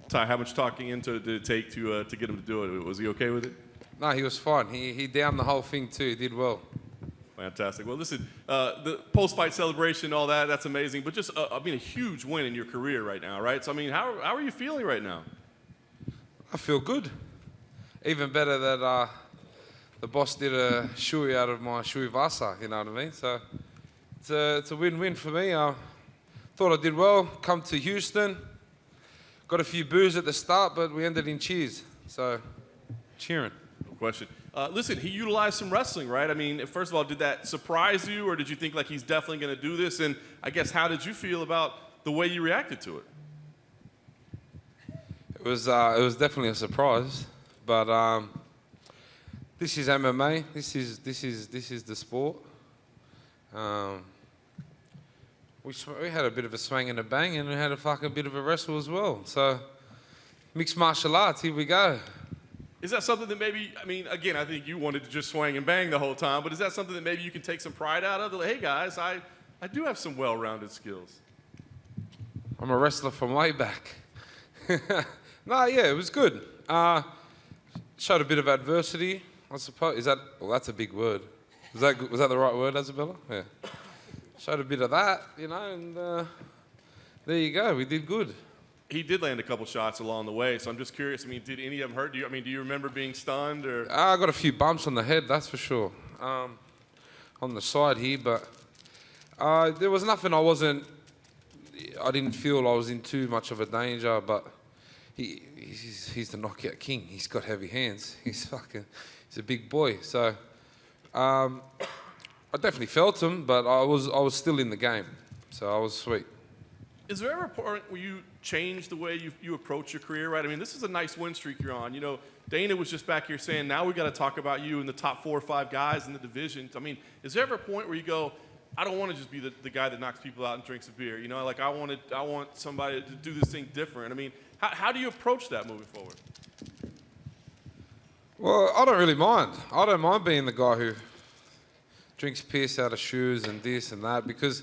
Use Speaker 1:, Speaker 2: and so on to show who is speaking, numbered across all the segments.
Speaker 1: Ty, how much talking into did it take to get him to do it? Was he okay with it?
Speaker 2: No, he was fine. He downed the whole thing too. He did well.
Speaker 1: Fantastic. Well, listen, the post-fight celebration, all that, that's amazing. But just, I mean, a huge win in your career right now, right? So, I mean, how are you feeling right now?
Speaker 2: I feel good. Even better that the boss did a shoey out of my Tai Tuivasa, you know what I mean? So it's a win-win for me. I thought I did well. Come to Houston. Got a few boos at the start, but we ended in cheers. So, cheering.
Speaker 1: No question. Listen, he utilized some wrestling, right? I mean, first of all, did that surprise you, or did you think like he's definitely going to do this? And I guess how did you feel about the way you reacted to it?
Speaker 2: It was definitely a surprise, but this is MMA. This is the sport. We had a bit of a swing and a bang, and we had a fucking bit of a wrestle as well. So, mixed martial arts. Here we go.
Speaker 1: Is that something that maybe, I mean, again, I think you wanted to just swing and bang the whole time, but is that something that maybe you can take some pride out of? Like, hey, guys, I do have some well-rounded skills.
Speaker 2: I'm a wrestler from way back. No, yeah, it was good. Showed a bit of adversity, I suppose. Well, that's a big word. Was that the right word, Isabella? Yeah. Showed a bit of that, you know, and there you go. We did good.
Speaker 1: He did land a couple shots along the way, so I'm just curious. I mean, did any of them hurt? Do you remember being stunned or?
Speaker 2: I got a few bumps on the head, that's for sure. On the side here, but there was nothing I didn't feel I was in too much of a danger, but he's the knockout king. He's got heavy hands. He's a big boy. So I definitely felt him, but I was still in the game, so I was sweet.
Speaker 1: Is there ever a point where you change the way you approach your career, right? I mean, this is a nice win streak you're on. You know, Dana was just back here saying, now we got to talk about you in the top 4 or 5 guys in the division. I mean, is there ever a point where you go, I don't want to just be the guy that knocks people out and drinks a beer. You know, like I want somebody to do this thing different. I mean, how do you approach that moving forward?
Speaker 2: Well, I don't really mind. I don't mind being the guy who drinks piss out of shoes and this and that, because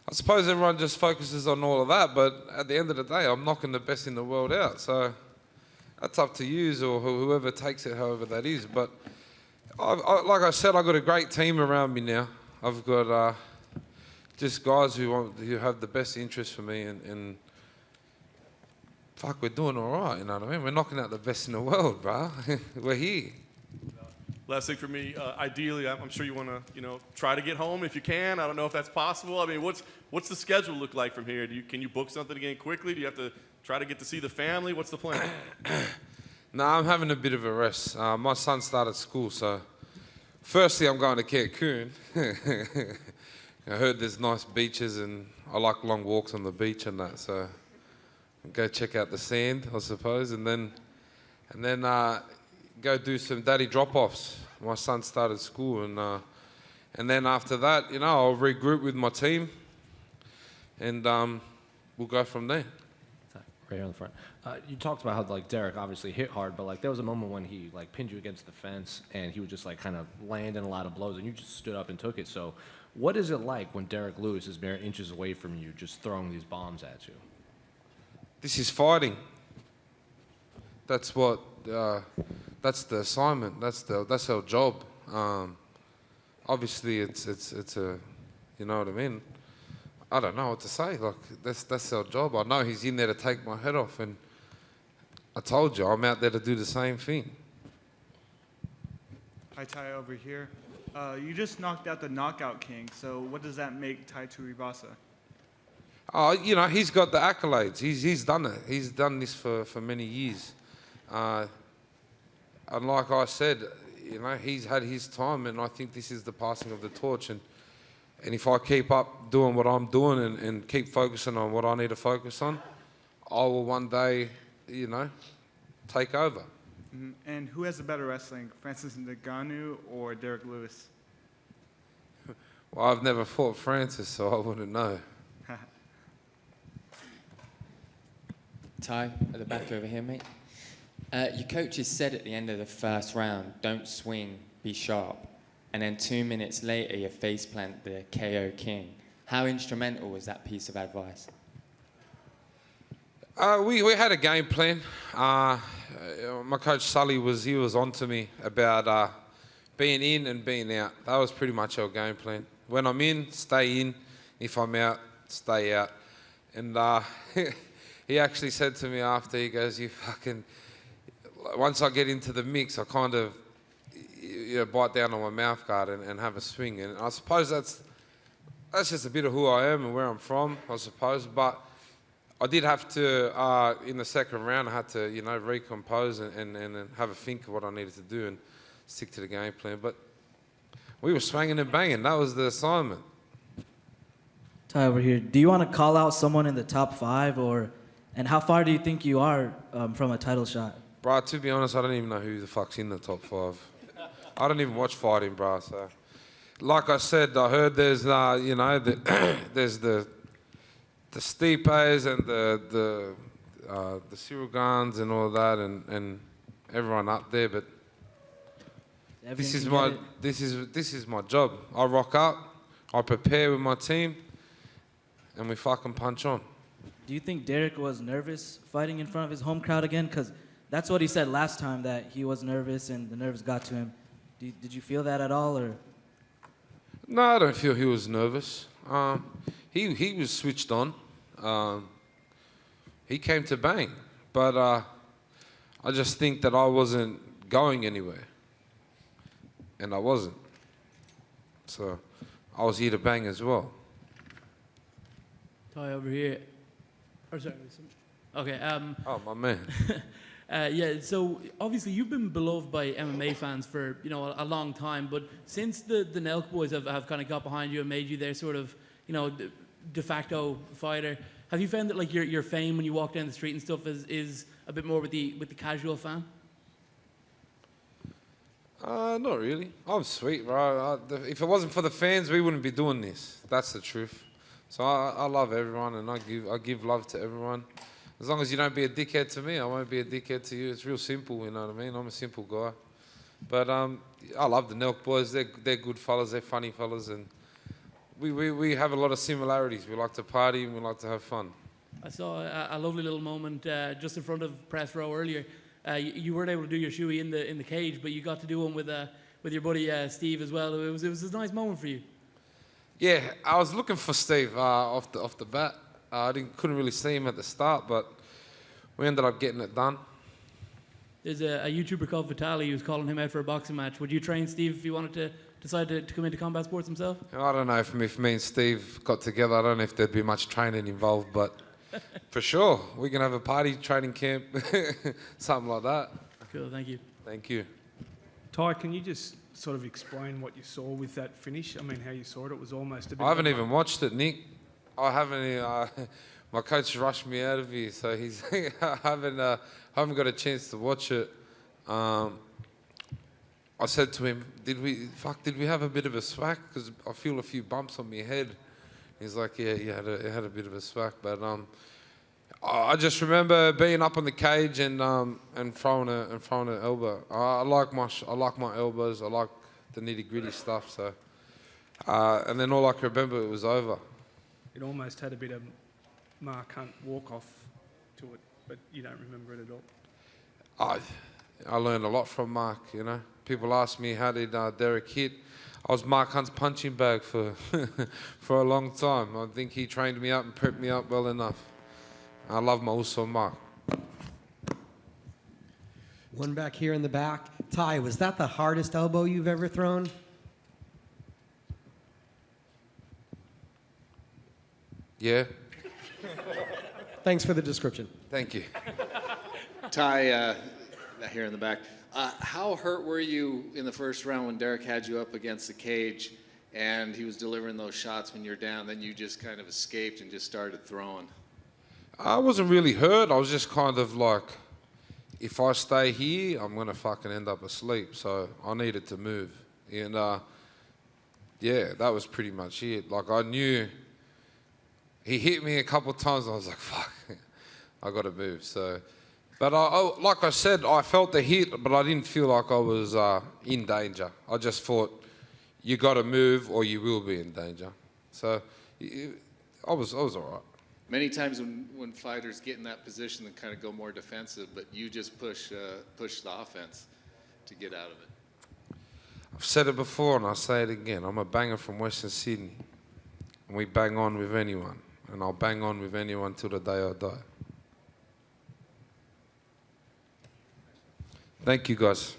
Speaker 2: I suppose everyone just focuses on all of that, but at the end of the day, I'm knocking the best in the world out. So that's up to you or whoever takes it, however that is. But like I said, I've got a great team around me now. I've got just guys who have the best interest for me, and fuck, we're doing all right, you know what I mean? We're knocking out the best in the world, bro. We're here.
Speaker 1: Last thing for me, ideally, I'm sure you want to, try to get home if you can. I don't know if that's possible. I mean, what's the schedule look like from here? Can you book something again quickly? Do you have to try to get to see the family? What's the plan?
Speaker 2: No, I'm having a bit of a rest. My son started school, so firstly, I'm going to Cancun. I heard there's nice beaches, and I like long walks on the beach and that, so I'll go check out the sand, I suppose, and then go do some daddy drop-offs. My son started school, and then after that, I'll regroup with my team, and we'll go from there.
Speaker 3: Right here on the front. You talked about how Derek obviously hit hard, but there was a moment when he pinned you against the fence, and he would just kind of land in a lot of blows, and you just stood up and took it. So, what is it like when Derrick Lewis is mere inches away from you, just throwing these bombs at you?
Speaker 2: This is fighting. That's what. That's the assignment. That's our job. Obviously, it's a, you know what I mean. I don't know what to say. That's our job. I know he's in there to take my head off, and I told you I'm out there to do the same thing.
Speaker 4: Hi, Ty, over here. You just knocked out the knockout king. So what does that make Tai Tuivasa?
Speaker 2: Oh, he's got the accolades. He's done it. He's done this for many years. And like I said, he's had his time, and I think this is the passing of the torch. And if I keep up doing what I'm doing and keep focusing on what I need to focus on, I will one day, take over.
Speaker 4: Mm-hmm. And who has the better wrestling, Francis Ngannou or Derrick Lewis?
Speaker 2: Well, I've never fought Francis, so I wouldn't know.
Speaker 5: Ty, at the back over here, mate. Your coaches said at the end of the first round, don't swing, be sharp. And then 2 minutes later, you faceplant the KO King. How instrumental was that piece of advice?
Speaker 2: We had a game plan. My coach Sully was onto me about being in and being out. That was pretty much our game plan. When I'm in, stay in. If I'm out, stay out. And he actually said to me after, he goes, "You fucking." Once I get into the mix, I kind of bite down on my mouth guard and have a swing. And I suppose that's just a bit of who I am and where I'm from, I suppose. But I did have to, in the second round, I had to, recompose and have a think of what I needed to do and stick to the game plan. But we were swinging and banging. That was the assignment.
Speaker 6: Ty over here. Do you want to call out someone in the top 5, and how far do you think you are from a title shot?
Speaker 2: Bro, to be honest, I don't even know who the fuck's in the top 5. I don't even watch fighting, bro. So, like I said, I heard there's, there's the Stipes and the Cyril Gans and all that, and everyone up there. But this is my job. I rock up, I prepare with my team, and we fucking punch on.
Speaker 6: Do you think Derek was nervous fighting in front of his home crowd again? Because that's what he said last time, that he was nervous and the nerves got to him. Did you feel that at all, or?
Speaker 2: No, I don't feel he was nervous. He was switched on. He came to bang, but I just think that I wasn't going anywhere, and I wasn't. So I was here to bang as well.
Speaker 7: Ty over here. Or sorry. Okay.
Speaker 2: Oh, my man.
Speaker 7: Yeah. So obviously you've been beloved by MMA fans for a long time, but since the Nelk boys have kind of got behind you and made you their sort of de facto fighter, have you found that like your fame when you walk down the street and stuff is a bit more with the casual fan?
Speaker 2: Not really. I'm sweet, bro. If it wasn't for the fans, we wouldn't be doing this. That's the truth. So I love everyone, and I give love to everyone. As long as you don't be a dickhead to me, I won't be a dickhead to you. It's real simple, you know what I mean? I'm a simple guy. But I love the Nelk boys. They're good fellas. They're funny fellas, and we have a lot of similarities. We like to party and we like to have fun.
Speaker 7: I saw a lovely little moment just in front of press row earlier. You weren't able to do your shoey in the cage, but you got to do one with your buddy Steve as well. It was a nice moment for you.
Speaker 2: Yeah, I was looking for Steve off the bat. I couldn't really see him at the start, but we ended up getting it done.
Speaker 7: There's a YouTuber called Vitaly who's calling him out for a boxing match. Would you train Steve if he wanted to decide to come into combat sports himself?
Speaker 2: I don't know if me and Steve got together. I don't know if there'd be much training involved, but for sure, we can have a party, training camp, something like that.
Speaker 7: Cool, thank you.
Speaker 2: Thank you.
Speaker 8: Ty, can you just sort of explain what you saw with that finish? I mean, how you saw it. It was almost a bit.
Speaker 2: I haven't even watched it, Nick. I haven't. My coach rushed me out of here, so I haven't got a chance to watch it. I said to him, "Did we have a bit of a swack? Because I feel a few bumps on my head." He's like, "Yeah, you had a bit of a swack." But I just remember being up on the cage and throwing an elbow. I like my elbows. I like the nitty gritty stuff. So, and then all I can remember, it was over.
Speaker 8: It almost had a bit of Mark Hunt walk off to it, but you don't remember it at all.
Speaker 2: I learned a lot from Mark. People ask me how did Derek hit. I was Mark Hunt's punching bag for for a long time. I think he trained me up and prepped me up well enough. I love my Uso Mark.
Speaker 9: One back here in the back. Ty, was that the hardest elbow you've ever thrown?
Speaker 2: Yeah.
Speaker 9: Thanks for the description.
Speaker 2: Thank you.
Speaker 10: Ty, here in the back. How hurt were you in the first round when Derek had you up against the cage and he was delivering those shots when you're down, then you just kind of escaped and just started throwing?
Speaker 2: I wasn't really hurt. I was just kind of like, if I stay here, I'm going to fucking end up asleep. So I needed to move. And yeah, that was pretty much it. Like I knew he hit me a couple of times. I was like, fuck, I got to move. So, but like I said, I felt the hit, but I didn't feel like I was in danger. I just thought, you got to move or you will be in danger. So I was all right.
Speaker 10: many times when fighters get in that position and kind of go more defensive, but you just push the offense to get out of it.
Speaker 2: I've said it before and I'll say it again. I'm a banger from Western Sydney. And we bang on with anyone. And I'll bang on with anyone till the day I die. Thank you, guys.